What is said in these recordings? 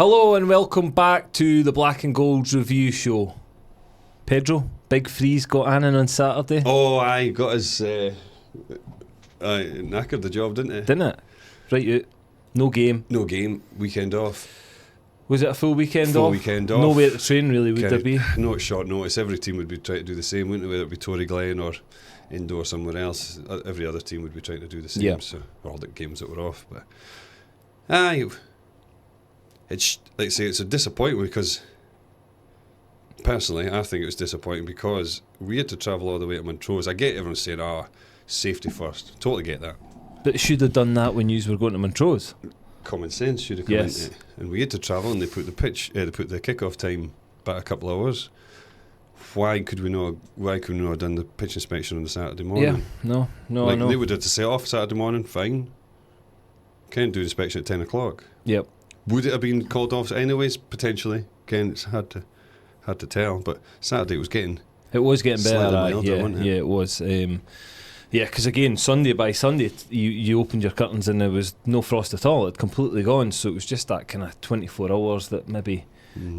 Hello and welcome back to the Black and Gold's review show. Pedro, Big Freeze got Annan on Saturday. Oh, aye, got his knackered the job, didn't he? Didn't it? Right out. No game. No game, weekend off. Was it a full weekend off? Full weekend off. Nowhere to train really, would there be? No, it's short notice. Every team would be trying to do the same, wouldn't it? Whether it be Tory Glen or indoor somewhere else. Every other team would be trying to do the same. Yeah. So all the games that were off. But aye, it's like I say, it's a disappointment because personally I think it was disappointing because we had to travel all the way to Montrose. I get everyone saying, safety first. Totally get that. But should have done that when you were going to Montrose. Common sense should have come into it. And we had to travel and they put the kick-off time back a couple of hours. Why could we not have done the pitch inspection on the Saturday morning? Yeah, no, like, I know. They would have to set off Saturday morning, fine. Can't do the inspection at 10 o'clock. Yep. Would it have been called off anyways? Potentially. Again, it's hard to tell. But Saturday was getting better. milder, wasn't it? Yeah, it was. Yeah, because again, by Sunday, you opened your curtains and there was no frost at all. It had completely gone. So it was just that kind of 24 hours that maybe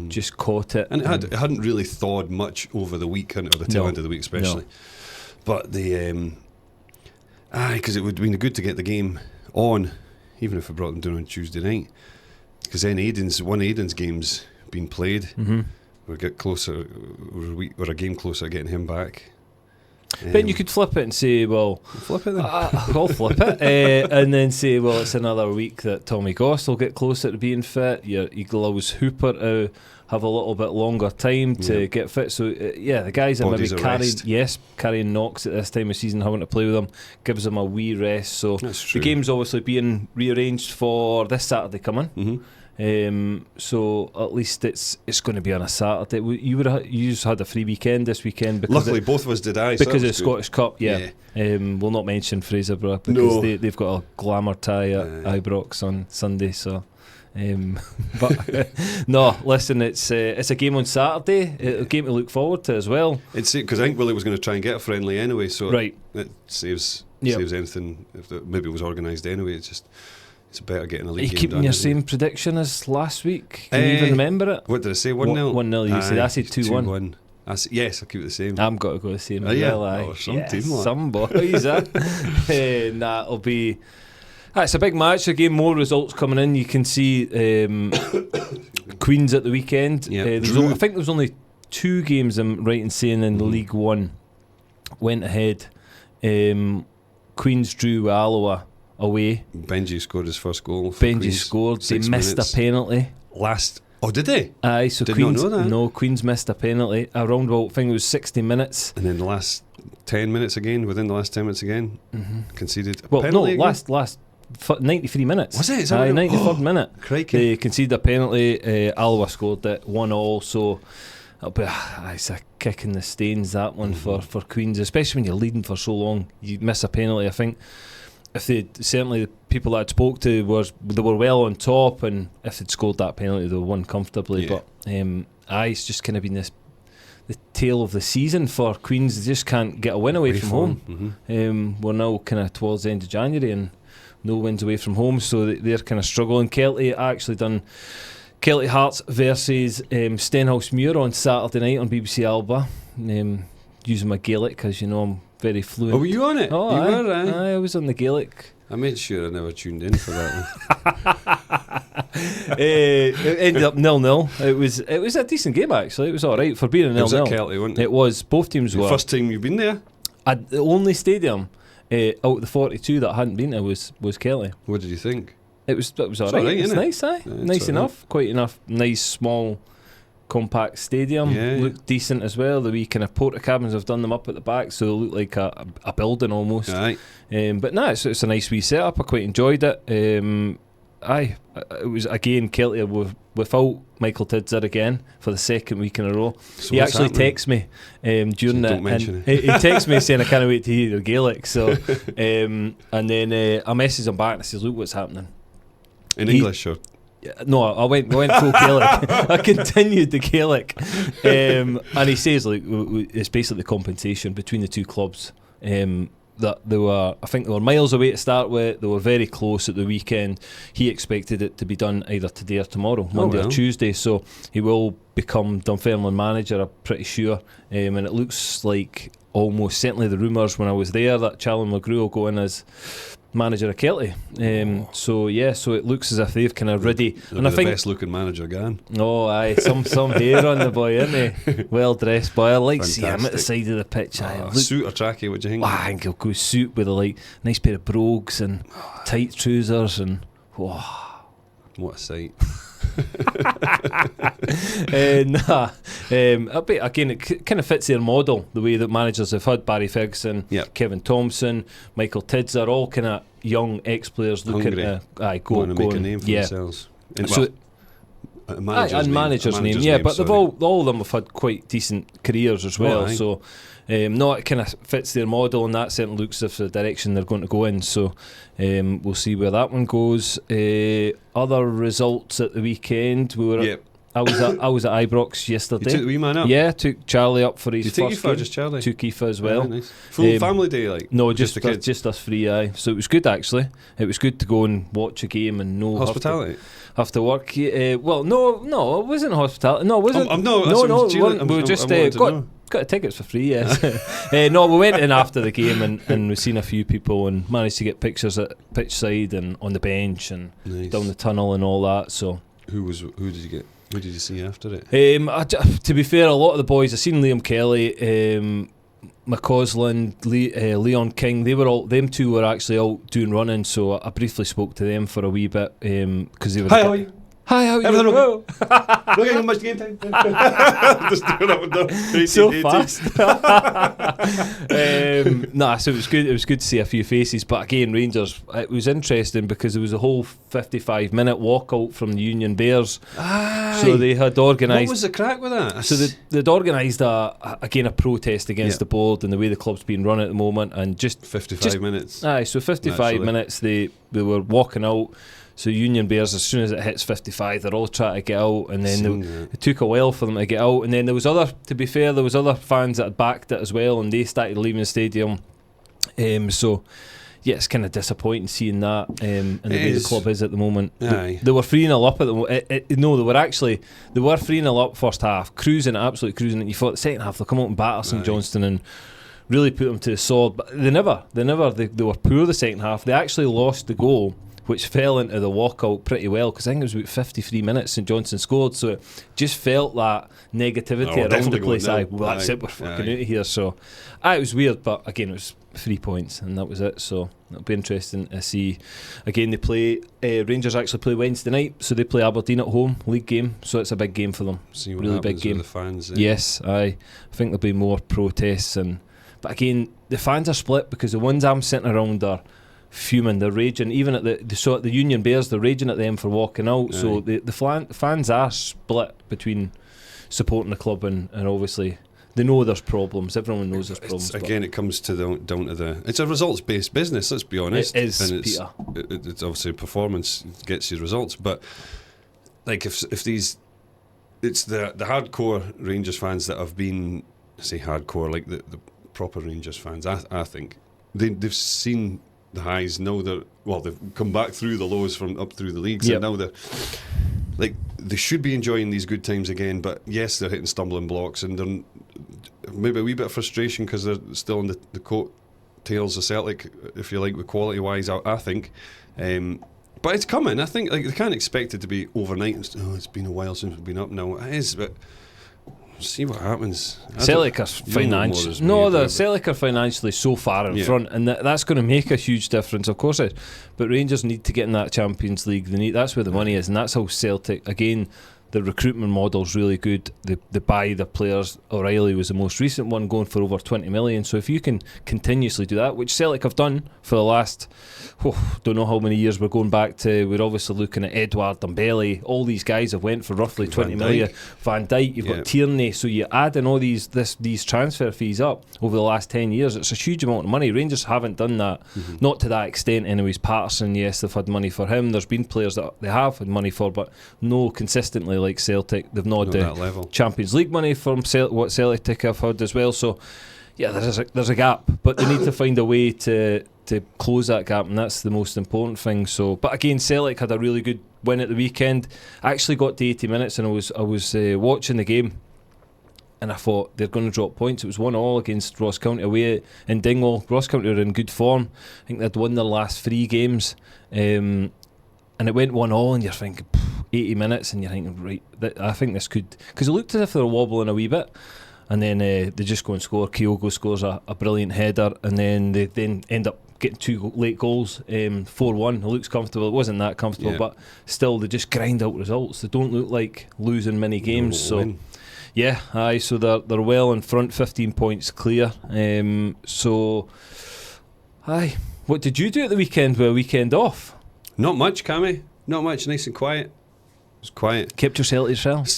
just caught it. And it hadn't really thawed much over the week, or the tail end of the week especially. No. But because it would have been good to get the game on, even if we brought them down on Tuesday night. Because then one of Aidan's games been played. Mm-hmm. We'll get closer, we're a game closer getting him back. But you could flip it and say, well, flip it then. I'll flip it, and then say, well, it's another week that Tommy Goss will get closer to being fit. Your allows Hooper to have a little bit longer time to get fit. So the guys are Bodies maybe carrying knocks at this time of season, having to play with them, gives them a wee rest. So the game's obviously being rearranged for this Saturday coming. Mm-hmm. So at least it's going to be on a Saturday. You just had a free weekend this weekend because luckily both of us did. Because of the Scottish Cup. We'll not mention Fraserburgh because they've got a glamour tie at Ibrox on Sunday. So but no, listen, it's a game on Saturday, a game to look forward to as well. It's because I think Willie was going to try and get a friendly anyway, so right. It saves anything if maybe it was organised anyway. It's better getting a league game done. Are you keeping your same prediction as last week? Can you even remember it? What did I say? 1-0? 1-0, you said. I said 2-1. Yes, I'll keep it the same. I'm got to go the same as well. Some boys, it'll be... It's a big match. Again, more results coming in. You can see Queen's at the weekend. I think there was only 2 games, I'm right in saying, in League One went ahead. Queen's drew with Alloa away. Benji scored his first goal. Benji scored. They missed a penalty. Did they? Aye, so did Queen's, not know that. No, Queen's missed a penalty. Around about, I think it was 60 minutes. And then the last 10 minutes again, within the last 10 minutes again, conceded a penalty. Last 93 minutes. Was it? 93rd minute. Crikey. They conceded a penalty. Alloa scored it 1-1. So it'll be it's a kick in the stains, that one, for Queens, especially when you're leading for so long. You miss a penalty. I think if certainly the people that I spoke to they were well on top, and if they'd scored that penalty, they won comfortably. But it's just kind of been the tale of the season for Queens. They just can't get a win away from home. We're now kind of towards the end of January and no wins away from home, so they're kind of struggling. Kelty actually done Kelty Hearts versus Stenhousemuir on Saturday night on BBC Alba, using my Gaelic because I'm very fluent. Oh, were you on it? Oh, you were, I was on the Gaelic. I made sure I never tuned in for that one. It ended up 0-0. It was a decent game actually. It was all right for being a 0-0. It was at Kelty, wasn't it? It was. Both teams were. First time you've been there? The only stadium out of the 42 that I hadn't been to was Kelty. What did you think? It was all right. It's nice, nice enough, quite enough. Nice small, compact stadium. Looked decent as well. The wee kind of porta cabins, have done them up at the back, so they look like a building almost. Aye. But no, it's a nice wee setup. I quite enjoyed it. It was again Kelty without Michael Tidser again for the second week in a row. So he actually texts me during that. He texts me saying I can't wait to hear your Gaelic. So and then I messaged him back and I says, look what's happening. In English or? No, I went full Gaelic. I continued the Gaelic, and he says like it's basically compensation between the two clubs. that I think they were miles away to start with. They were very close at the weekend. He expected it to be done either today or tomorrow, Monday or Tuesday. So he will become Dunfermline manager, I'm pretty sure. And it looks like almost, certainly the rumours when I was there, that Challen McGrew will go in as manager of Kelty. So it looks as if they've kind of ready. And I think the best looking manager again. Oh aye, some hair on the boy, isn't he? Well dressed boy. I like to see him at the side of the pitch. Suit or trackie, what do you think? I think he'll go suit with a nice pair of brogues and tight trousers and what a sight. Again, it kind of fits their model, the way that managers have had. Barry Ferguson, Kevin Thompson, Michael Tidds are all kind of young ex-players looking to go and make a name for themselves. Manager's name, but they've all of them have had quite decent careers as well. So it kind of fits their model, and that certainly looks as if the direction they're going to go in. So we'll see where that one goes. Other results at the weekend, I was at Ibrox yesterday. You took the wee man up? Yeah, took Charlie up for his first game. Just Charlie? Took Aoife as well. Nice. Full family day, like? No, just us three, aye. So it was good, actually. It was good to go and watch a game and no hospitality. Have to work. Well, no, it wasn't hospitality. No, it wasn't. No. We just got tickets for free. Yes. No, we went in after the game and we've seen a few people and managed to get pictures at pitch side and on the bench and down the tunnel and all that. So who did you get? Who did you see after it? To be fair, a lot of the boys, I seen Liam Kelly, McCausland, Leon King. Them two were actually out doing running. So I briefly spoke to them for a wee bit because they were. Hi, how are you? Hi, how are you? Everything okay? Not getting much game time. Just doing up and down. So fast. So it was good. It was good to see a few faces. But again, Rangers, it was interesting because it was a whole 55-minute walkout from the Union Bears. Aye. So they had organised. What was the crack with that? So they'd organised a protest against the board and the way the club's being run at the moment, and just 55 minutes. Aye, so 55 minutes they were walking out. So Union Bears, as soon as it hits 55, they're all trying to get out, and then it took a while for them to get out. And then there was other fans that had backed it as well, and they started leaving the stadium. It's kind of disappointing seeing that, and the way the club is at the moment. They were 3-0 up at the moment. They were 3-0 up first half, absolutely cruising. And you thought the second half they'll come out and batter St Johnstone and really put them to the sword, but they never. They were poor the second half. They actually lost the goal, which fell into the walkout pretty well, because I think it was about 53 minutes St Johnstone scored, so it just felt that negativity around the place. That's it, we're fucking out of here. So it was weird, but again, it was 3 points and that was it. So it'll be interesting to see. Again, they play Rangers actually play Wednesday night, so they play Aberdeen at home, league game, so it's a big game for them. See what really happens big game with the fans. Yes, I think there'll be more protests, but again, the fans are split because the ones I'm sitting around are fuming, they're raging. Even at the Union Bears, they're raging at them for walking out. So the fans are split between supporting the club and obviously they know there's problems. Everyone knows there's problems. Again, it comes down to it's a results-based business. Let's be honest. It is, and Peter. It's obviously performance gets you results, but like if these, it's the hardcore Rangers fans that have been, say hardcore, like the proper Rangers fans. I think they've seen the highs. Now they've come back through the lows from up through the leagues, and now they should be enjoying these good times again. But yes, they're hitting stumbling blocks, and they're maybe a wee bit of frustration because they're still in the coat tails of Celtic, if you like, with quality wise. I think, but it's coming. I think they can't expect it to be overnight. It's been a while since we've been up now. It is, but see what happens. Celtic are financially Celtic are financially so far in front, and that's going to make a huge difference, of course it is. But Rangers need to get in that Champions League. That's where the money is, and that's how Celtic, again, the recruitment model's really good. They buy the players. O'Reilly was the most recent one, going for over 20 million. So if you can continuously do that, which Celtic have done for the last don't know how many years we're going back to. We're obviously looking at Edouard and Bailey. All these guys have went for roughly 20 million. Van Dijk, you've got Tierney. So you add in all these transfer fees up over the last 10 years. It's a huge amount of money. Rangers haven't done that, not to that extent anyways. Patterson, yes, they've had money for him. There's been players that they have had money for, but no consistently like Celtic. They've not had the Champions League money from what Celtic have had as well. So Yeah, there's a gap, but they need to find a way to close that gap, and that's the most important thing. So, but again, Celtic had a really good win at the weekend. I actually got to 80 minutes, and I was watching the game, and I thought they're going to drop points. It was 1-1 against Ross County away in Dingwall. Ross County were in good form. I think they'd won their last 3 games, and it went 1-1, and you're thinking 80 minutes, and you're thinking, right, I think this could, because it looked as if they were wobbling a wee bit. And then they just go and score. Kyogo scores a brilliant header, and then they end up getting 2 late goals. 4-1. It looks comfortable. It wasn't that comfortable, but still they just grind out results. They don't look like losing many games. So yeah, so they're well in front, 15 points clear. What did you do at the weekend with a weekend off? Not much, Cammy. Not much. Nice and quiet. It was quiet. Kept yourself to yourself.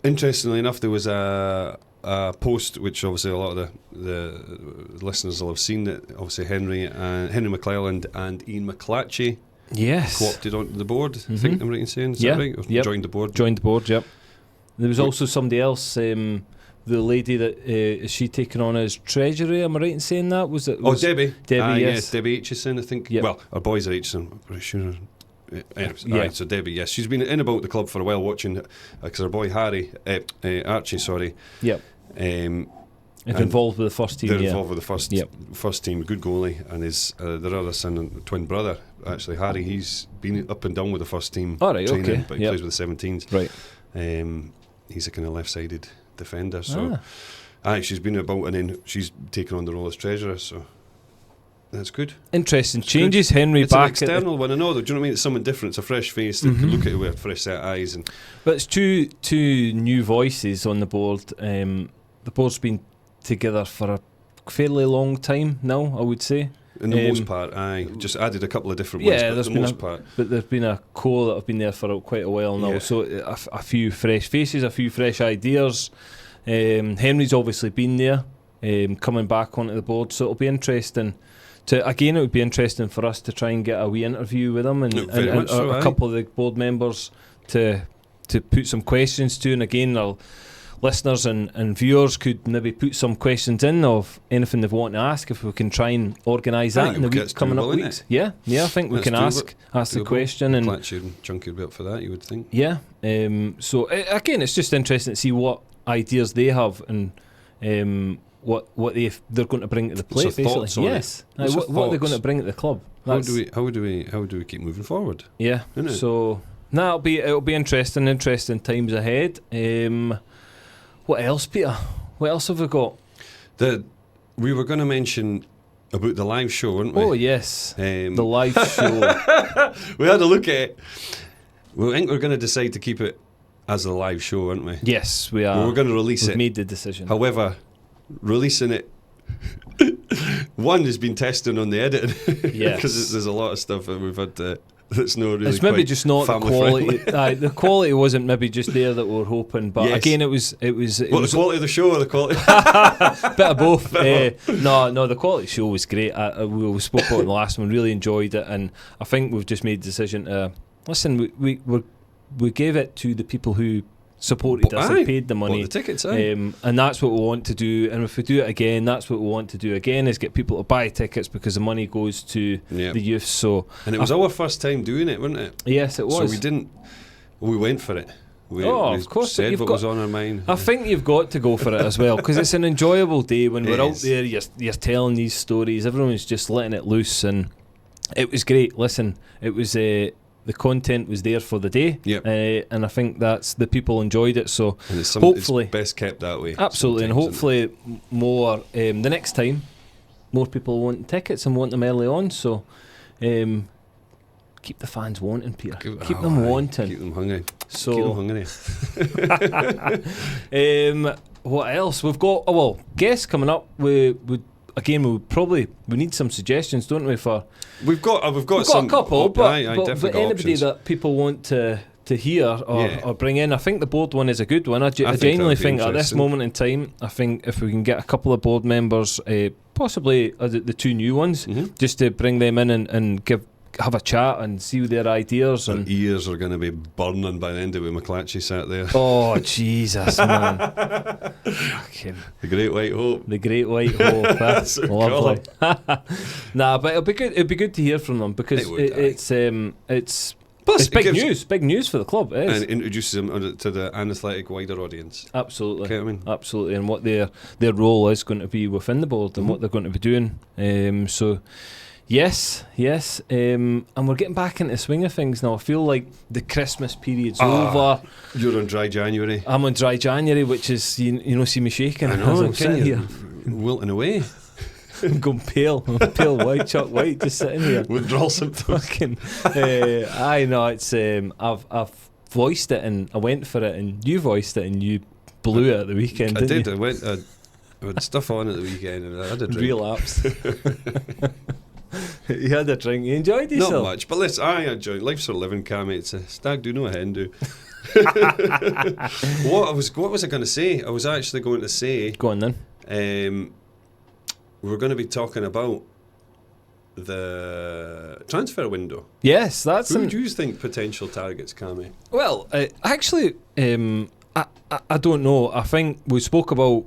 Interestingly enough, there was a post which obviously a lot of the listeners will have seen, that obviously Henry McClelland and Ian McClatchy co-opted onto the board. I think I'm right in saying, is that right? Or joined the board. Yep. There was also somebody else, the lady that is she taking on as treasury, am I right in saying that? Debbie. Debbie, yes. Debbie Aitchison, I think. Yep. Well, our boys are Aitchison, I'm pretty sure. Right, so Debbie, yes, she's been in about the club for a while, watching, because our boy Archie, involved with the first team. They're involved with the first team. Good goalie, and his their other son and twin brother, actually Harry. He's been up and down with the first team. All right, training, okay. But he plays with the 17s. Right. He's a kind of left-sided defender. So, she's been about, and then she's taken on the role as treasurer. So. That's good. Interesting changes. Good. Henry it's back. It's an external one. I know. Do you know what I mean? It's someone different. It's a fresh face that can look at it with a fresh set of eyes. But it's two new voices on the board. The board's been together for a fairly long time now, I would say. In the most part, just added a couple of different ones. But there's the been most part. But there's been a core that have been there for quite a while now. So a few fresh faces, a few fresh ideas. Henry's obviously been there, coming back onto the board. So it'll be interesting. It would be interesting for us to try and get a wee interview with them and a couple of the board members to put some questions to. And again, our listeners and viewers could maybe put some questions in of anything they want to ask, if we can try and organise that in the coming up weeks. Yeah, I think we can ask the question. And Chunky would be up for that, you would think. Yeah. So again, it's just interesting to see what ideas they have and what they're going to bring to the plate, basically. Yes. What are they going to bring to the club? How do we keep moving forward? Yeah. So it'll be interesting times ahead. What else, Peter? What else have we got? We were going to mention about the live show, weren't we? Oh yes, the live show. We had a look at it. I think we're going to decide to keep it as a live show, aren't we? Yes, we are. We're going to release it. We've made the decision. However, releasing it, one has been testing on the editing. Yes, because there's a lot of stuff that we've had to. That's not really. It's maybe just not the quality. The quality wasn't maybe just there that we were hoping, but again, it was. The quality of the show or the quality? Bit of both. No, the quality of the show was great. We spoke about it in the last one. Really enjoyed it, and I think we've just made the decision to listen. We gave it to the people who supported us and paid the money, the tickets, and that's what we want to do. And if we do it again, that's what we want to do again, is get people to buy tickets, because the money goes to the youth. So, and it was our first time doing it, wasn't it? Yes, it was. So we went for it. We of course, said what was on our mind. I think you've got to go for it as well, because it's an enjoyable day when we're out there. You're telling these stories. Everyone's just letting it loose, and it was great. Listen, it was. The content was there for the day, and I think that's the people enjoyed it. So hopefully, it's best kept that way. Absolutely, and hopefully more the next time, more people want tickets and want them early on. So keep the fans wanting, Peter. Keep them wanting. Keep them hungry. So keep them hungry. What else we've got? Guests coming up. We need some suggestions, don't we? We've got some, a couple, but anybody options that people want to hear or bring in, I think the board one is a good one. I genuinely think at this moment in time, I think if we can get a couple of board members, possibly the two new ones, just to bring them in and give have a chat and see their ideas. Their And ears are going to be burning by the end of it with McClatchy sat there. oh Jesus, man! Fucking The Great White Hope. the Great White Hope. That's That's what we lovely. Nah, but it'll be good. It'll be good to hear from them because It would, it's Plus, big it gives- news. Big news for the club. It is. And introduces them to the anathletic wider audience. Absolutely. Okay, I mean, Absolutely, and what their role is going to be within the board and what they're going to be doing. So, yes, and we're getting back into the swing of things now. I feel like the Christmas period's over. you're on dry January. I'm on dry January, which is you know, see me shaking I know, as I'm I'm sitting here. wilting away. I'm going pale. I'm pale white, chalk white, just sitting here. Withdrawal symptoms. Fucking, I know it's. I've voiced it and I went for it, and you voiced it and you blew it at the weekend. I didn't did. You? I had stuff on at the weekend and I had a drink. Relapsed. You had a drink. You enjoyed yourself. Not much, but listen, I enjoy life's for living, Cammy. It's a stag do, no a hen do. What was I going to say? I was actually going to say, Go on then. we're going to be talking about the transfer window. Yes, that's Who do you think potential targets, Cammy? well. Actually, I don't know. I think we spoke about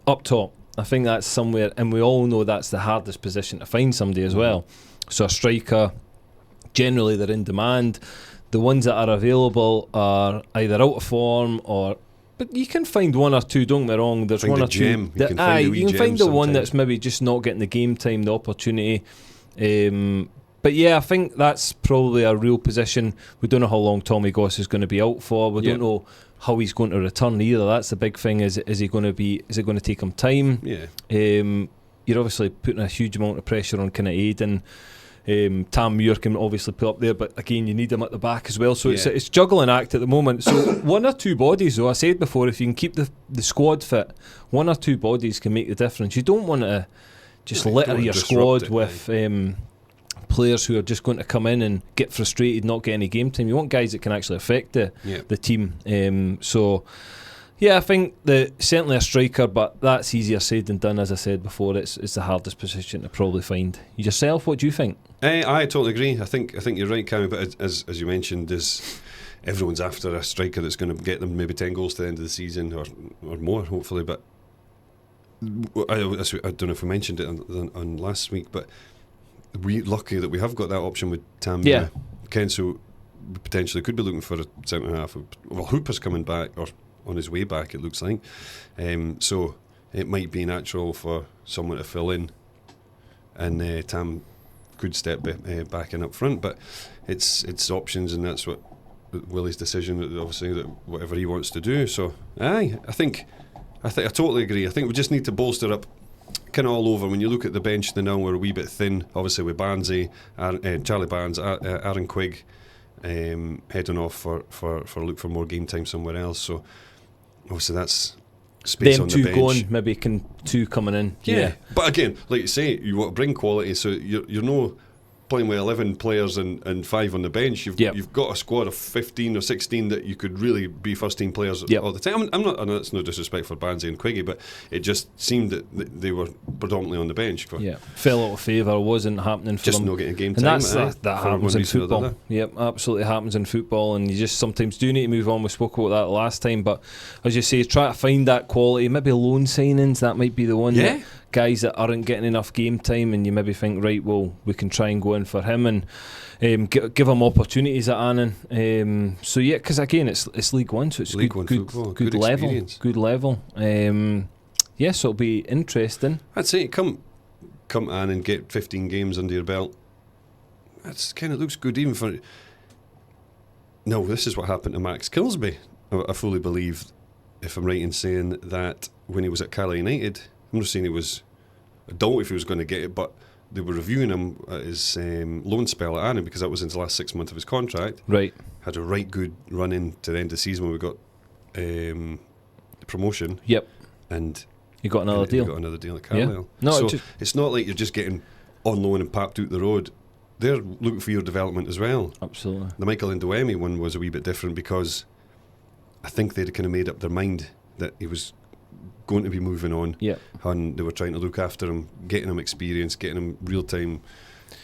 up top. I think that's somewhere, and we all know that's the hardest position to find somebody as well. So a striker, generally they're in demand. The ones that are available are either out of form or. But you can find one or two. Don't get me wrong. There's Find one a or gem. two. You can find a wee you can gem find the one sometimes. that's maybe just not getting the game time, the opportunity. But yeah, I think that's probably a real position. We don't know how long Tommy Goss is going to be out for. We Yeah. don't know how he's going to return either. That's the big thing. Is he going to be? Is it going to take him time? Yeah. You're obviously putting a huge amount of pressure on kind of Aiden. Tam Muir can obviously put up there, but again, you need him at the back as well. So Yeah. it's juggling act at the moment. So one or two bodies, though, I said before, if you can keep the squad fit, one or two bodies can make the difference. You don't want to just No, you litter don't wanna your disrupt squad it, with players who are just going to come in and get frustrated, not get any game time. You want guys that can actually affect the team. So yeah, I think certainly a striker, but that's easier said than done. As I said before, it's the hardest position to probably find. Yourself, what do you think? I totally agree. I think you're right, Cammy. But as you mentioned, everyone's after a striker that's going to get them maybe 10 goals to the end of the season or more, hopefully. But I don't know if we mentioned it on last week, but we're lucky that we have got that option with Tam. Yeah. Ken, so we potentially could be looking for a centre half. Well, Hooper's coming back or on his way back, it looks like. So it might be natural for someone to fill in, and Tam could step back in up front. But it's options, and that's what Willie's decision. Obviously, that whatever he wants to do. So I totally agree. I think we just need to bolster up. Kind of all over. When you look at the bench now, we're a wee bit thin. Obviously with Barnesy, Charlie Barnes, Aaron Quigg heading off for look for more game time somewhere else. So obviously that's space Them on two the bench. going, maybe two coming in. Yeah. But again, like you say, you want to bring quality. So you're no playing with 11 players and 5 on the bench. You've got a squad of 15 or 16 that you could really be first team players all the time. I'm not. I know it's no disrespect for Barnesy and Quiggy, but it just seemed that they were predominantly on the bench. Fell out of favour. Wasn't happening for just them. not getting game And time. that happens in football. Yep, absolutely happens in football, and you just sometimes do need to move on. We spoke about that last time, but as you say, try to find that quality. Maybe loan signings, that might be the one. Yeah. Guys that aren't getting enough game time, and you maybe think, right, well, we can try and go in for him and give him opportunities at Annan. So yeah, because again, it's League One, so it's League One football, good level, experience. good level. Yes, it'll be interesting. I'd say come Annan and get 15 games under your belt. That's kind of looks good even for. No, this is what happened to Max Kilsby. I fully believe, if I'm right in saying that when he was at Carlisle United. I'm not saying I don't know if he was going to get it, but they were reviewing him at his loan spell at Annan because that was in the last 6 months of his contract. Right. Had a right good run in to the end of the season when we got the promotion. Yep. And you got another deal. You got another deal at Carlisle. Yeah. No, so it's not like you're just getting on loan and papped out the road. They're looking for your development as well. Absolutely. The Michael Ndoemi one was a wee bit different because I think they'd kind of made up their mind that he was going to be moving on, yeah, and they were trying to look after him, getting him experience, getting him real time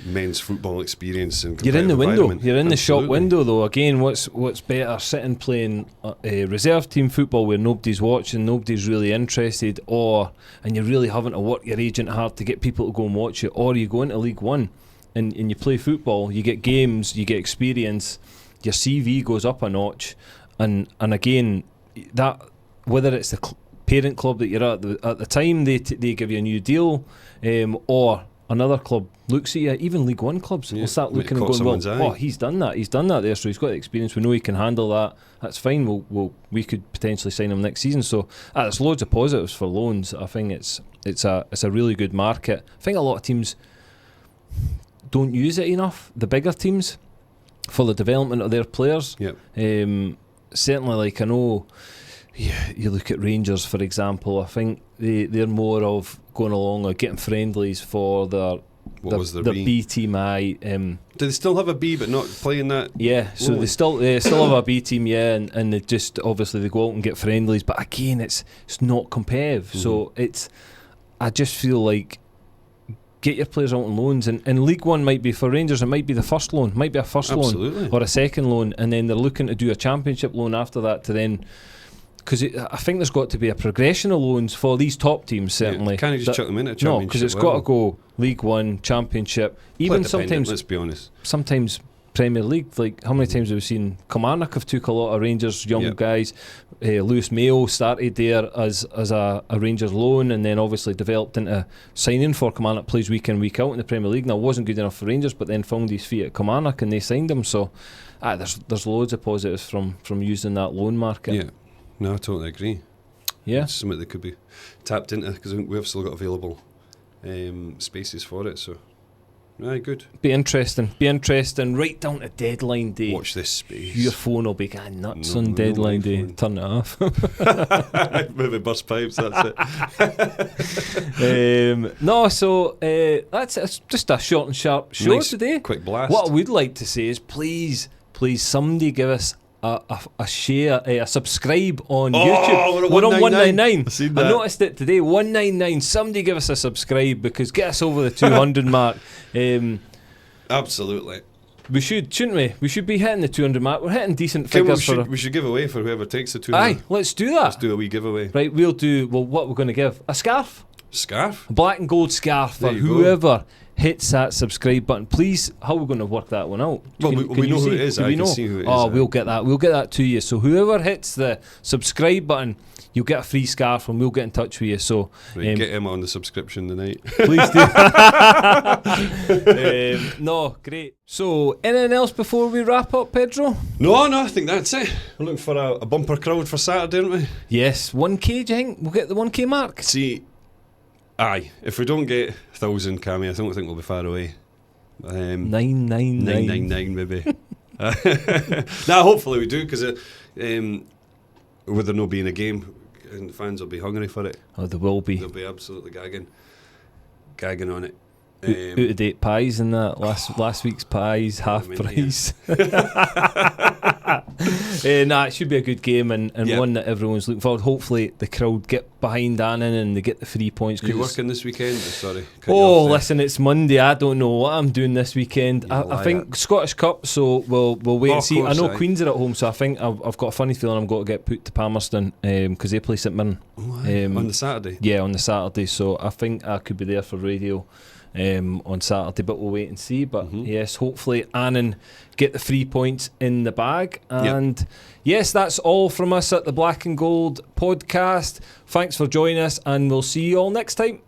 men's football experience and you're in the window. You're in the Absolutely. shop window, though. Again, what's better, sitting playing reserve team football where nobody's watching, nobody's really interested, and you're really having to work your agent hard to get people to go and watch it, or you go into League One and you play football, you get games, you get experience, your CV goes up a notch, and again, that whether it's the parent club that you're at the time, they give you a new deal, or another club looks at you, even League One clubs will start looking and going, well, he's done that there, so he's got the experience, we know he can handle that, that's fine, we could potentially sign him next season. So there's loads of positives for loans. I think it's a really good market. I think a lot of teams don't use it enough, the bigger teams, for the development of their players. Certainly, like I know, you look at Rangers, for example, I think they're more of going along or getting friendlies for their B team. Do they still have a B but not playing that? Yeah, so they still have a B team, and they just obviously they go out and get friendlies, but again it's not competitive. So I just feel like get your players out on loans, and League One might be, for Rangers, it might be the first loan, might be a first loan or a second loan, and then they're looking to do a championship loan after that to then, because I think there's got to be a progression of loans for these top teams, certainly. Can't you just chuck them in a championship? No, because it's got to go League One, Championship, even sometimes, let's be honest, sometimes Premier League. Like, how many times have we seen Kilmarnock have took a lot of Rangers young guys? Lewis Mayo started there as a Rangers loan, and then obviously developed into signing for Kilmarnock, plays week in, week out in the Premier League. Now, wasn't good enough for Rangers, but then found his feet at Kilmarnock and they signed him. So there's loads of positives from using that loan market. Yeah, no, I totally agree. Yeah, it's something that could be tapped into, because we've still got available spaces for it. So right, good. Be interesting. Right down to deadline day. Watch this space. Your phone will be going nuts on deadline day. Turn it off. Maybe burst pipes, that's it. It's just a short and sharp show today. Quick blast. What I would like to say is please somebody give us a share, a subscribe on YouTube. We're on 199. I noticed it today. 199. Somebody give us a subscribe, because get us over the 200 mark. Absolutely. We should, shouldn't we? We should be hitting the 200 mark. We're hitting decent figures. We should give away for whoever takes the 200. Aye, let's do that. Let's do a wee giveaway. Right, we'll do. Well, what we're going to give? A scarf. Scarf. A black and gold scarf for whoever hits that subscribe button. Please, how are we going to work that one out? Well, we know who it is. I can see who it is. We'll get that to you. So whoever hits the subscribe button, you'll get a free scarf, and we'll get in touch with you. So get him on the subscription tonight. Please do. No, great. So anything else before we wrap up, Pedro? No, I think that's it. We're looking for a bumper crowd for Saturday, aren't we? Yes, 1k. Do you think we'll get the 1k mark? See, aye, if we don't get 1,000, Cammy, I don't think we'll be far away. 999 maybe. Nah, hopefully we do, because with there no being a game, and the fans will be hungry for it. Oh, there will be. They'll be absolutely gagging on it. Out of date pies in that last week's pies, half price. It should be a good game, and one that everyone's looking forward. Hopefully the crowd get behind Annan and they get the 3 points. Are you working this weekend? Sorry. Listen, it's Monday. I don't know what I'm doing this weekend. I think Scottish Cup, so we'll wait and see. I know Queens are at home, so I think I've got a funny feeling I'm going to get put to Palmerston, because they play St Mirren on the Saturday. Yeah, on the Saturday. So I think I could be there for radio on Saturday, but we'll wait and see. But yes, hopefully Annan get the 3 points in the bag. And yes, that's all from us at the Black and Gold podcast. Thanks for joining us, and we'll see you all next time.